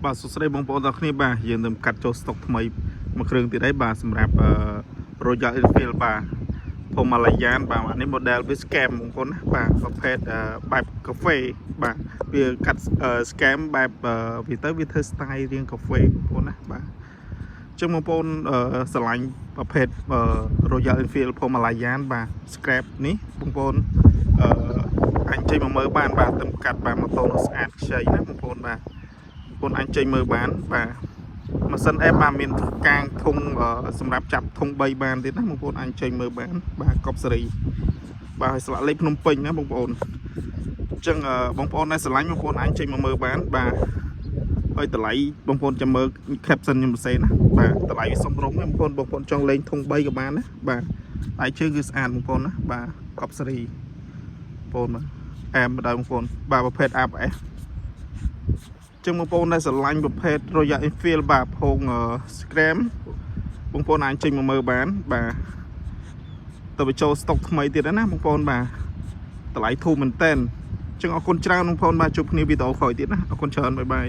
បាទសួស្តីបងប្អូនទាំងគ្នាបាទយើងនឹងកាត់ចូលស្តុកថ្មីមួយគ្រឿងទៀតហើយបាទសម្រាប់Royal Enfield បាទភូមិម៉ាឡាយ៉ានបាទនេះ model វា scam បងប្អូនណាបាទប្រភេទបែបកាហ្វេបាទវាកាត់ scam បែបវាធ្វើ style រៀងកាហ្វេបងប្អូនណាបាទចឹងបងប្អូនស្រឡាញ់ប្រភេទRoyal Enfield ភូមិម៉ាឡាយ៉ានបាទ scrap នេះបងប្អូនអញចេញមកមើលបានបាទទៅកាត់បាទម៉ូតូស្អាតខ្ចីណាបងប្អូនបាទបងអញចេញមើលបានបាទម៉ាស៊ីនអេបបាទមានកាងធុងសម្រាប់ចាប់ធុង3បានទៀតណាបងប្អូនអញចេញមើលបានបាទកប់សេរីបាទឲ្យស្លាកលេខភ្នំពេញណាបងប្អូនអញ្ចឹងបងប្អូនដែលស្រឡាញ់បងប្អូនអញចេញមកមើលបានបាទហើយតម្លៃបងប្អូនចាំមើល caption ខ្ញុំផ្សេងណាបាទតម្លៃវាសមរម្យណាបងប្អូនចង់លេងធុង3ក៏បានណាបាទដៃជើងគឺស្អាតបងប្អូនណាបាទកប់សេរីបងប្អូនបាទអែមដល់បងប្អូនបាទប្រភេទ ABSចឹងបងប្អូនដែលស្រឡាញ់ប្រភេទ Royal Enfield បាទផង Scram បងប្អូនអាចចេញមកមើលបានបាទទៅបញ្ចូលស្តុកថ្មីទៀតណាបងប្អូនបាទតម្លៃធូរមែនតើចឹងអរគុណច្រើនបងប្អូនបាទជួបគ្នាវីដេអូក្រោយទៀតណាអរគុណច្រើនបាយបាយ